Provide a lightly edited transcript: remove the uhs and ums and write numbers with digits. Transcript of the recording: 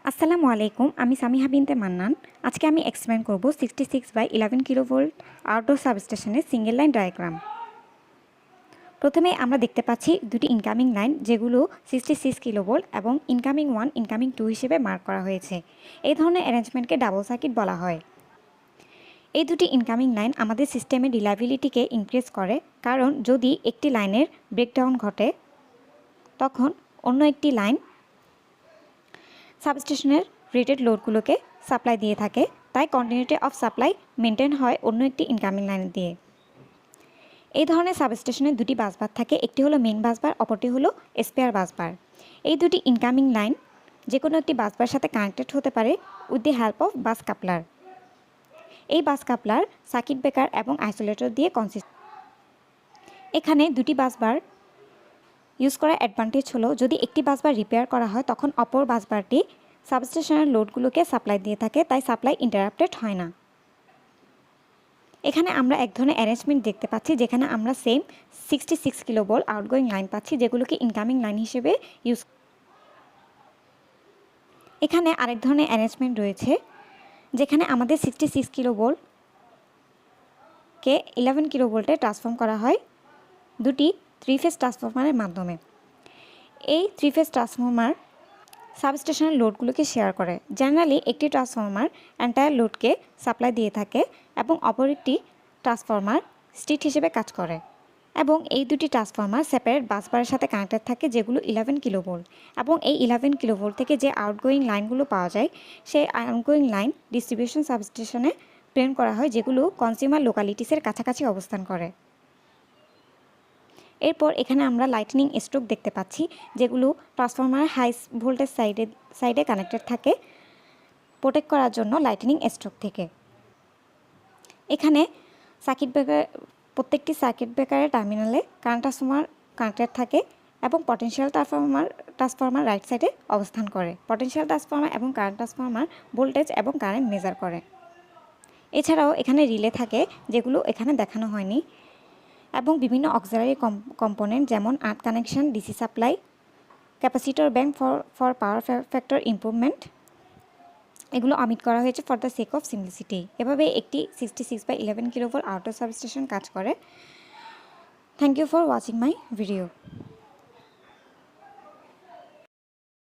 আসসালামু আলাইকুম, আমি সামিহা বিনতে মান্নান। আজকে আমি এক্সপ্লেন করব 66/11 কিলোভোল্ট আউটডোর সাবস্টেশনের সিঙ্গেল লাইন ডায়াগ্রাম। প্রথমে আমরা দেখতে পাচ্ছি দুটি ইনকামিং লাইন, যেগুলো 66 কিলোভোল্ট এবং ইনকামিং 1 ইনকামিং 2 হিসেবে মার্ক করা হয়েছে। এই ধরনের অ্যারেঞ্জমেন্টকে ডাবল সার্কিট বলা হয়। এই দুটি ইনকামিং লাইন আমাদের সিস্টেমের রিলায়েবিলিটিকে ইনক্রিজ করে, কারণ যদি একটি লাইনের ব্রেকডাউন ঘটে তখন অন্য একটি লাইন সাবস্টেশনের রেটেড লোডগুলোকে সাপ্লাই দিয়ে থাকে, তাই কন্টিনিউটি অফ সাপ্লাই মেনটেন হয় অন্য একটি ইনকামিং লাইন দিয়ে। এই ধরনের সাবস্টেশনের দুটি বাসবার থাকে, একটি হলো মেইন বাসবার, অপরটি হলো স্পেয়ার বাসবার। এই দুটি ইনকামিং লাইন যে কোনো একটি বাসবার সাথে কানেক্টেড হতে পারে with the help of bus coupler. এই বাস কাপলার সার্কিট ব্রেকার এবং আইসোলেটর দিয়ে কনসিস্ট। এখানে দুটি বাসবার ইউজ করার অ্যাডভান্টেজ হলো, যদি একটি বাসবার রিপেয়ার করা হয় তখন অপর বাসবারটি সাবস্টেশনের লোডগুলোকে সাপ্লাই দিয়ে থাকে, তাই সাপ্লাই ইন্টারাপ্টেড হয় না। এখানে আমরা এক ধরনের অ্যারেঞ্জমেন্ট দেখতে পাচ্ছি, যেখানে আমরা সেম 66 কিলোভোল্ট আউটগোয়িং লাইন পাচ্ছি, যেগুলোকে ইনকামিং লাইন হিসেবে ইউজ। এখানে আরেক ধরনের অ্যারেঞ্জমেন্ট রয়েছে, যেখানে আমাদের 66 কিলোভোল্টকে 11 কিলোভোল্টে ট্রান্সফর্ম করা হয় দুটি 3 ফেজ ট্রান্সফরমারের মাধ্যমে। এই 3 ফেজ ট্রান্সফরমার সাবস্টেশনের লোডগুলোকে শেয়ার করে। জেনারেলি একটি ট্রান্সফরমার এন্টায়ার লোডকে সাপ্লাই দিয়ে থাকে এবং অপর একটি ট্রান্সফরমার স্ট্রিট হিসেবে কাজ করে, এবং এই দুটি ট্রান্সফরমার সেপারেট বাসবারের সাথে কানেক্টেড থাকে, যেগুলো 11 কিলোভোল্ট। এবং এই 11 কিলোভোল্ট থেকে যে আউটগোয়িং লাইনগুলো পাওয়া যায়, সেই আউটগোয়িং লাইন ডিস্ট্রিবিউশন সাবস্টেশনে প্রেরণ করা হয়, যেগুলো কনজিউমার লোকালিটিসের কাছাকাছি অবস্থান করে। এরপর এখানে আমরা লাইটনিং স্ট্রোক দেখতে পাচ্ছি, যেগুলো ট্রান্সফরমার হাই ভোল্টেজ সাইডে কানেক্টেড থাকে প্রোটেক্ট করার জন্য লাইটনিং স্ট্রোক থেকে। এখানে সার্কিট ব্রেকার, প্রত্যেকটি সার্কিট ব্রেকারের টার্মিনালে কারেন্ট ট্রান্সফরমার কানেক্টেড থাকে এবং পটেনশিয়াল ট্রান্সফরমার রাইট সাইডে অবস্থান করে। পটেনশিয়াল ট্রান্সফরমার এবং কারেন্ট ট্রান্সফরমার ভোল্টেজ এবং কারেন্ট মেজার করে। এছাড়াও এখানে রিলে থাকে, যেগুলো এখানে দেখানো হয়নি, এবং বিভিন্ন অক্সিলারি কম্পোনেন্ট যেমন earth connection, DC supply, capacitor bank for power factor improvement, এগুলো অমিট করা হয়েছে for the sake of simplicity. এভাবে একটি 66/11 কিলোভোল্ট আউটডোর সাবস্টেশন কাজ করে। Thank you for watching my video.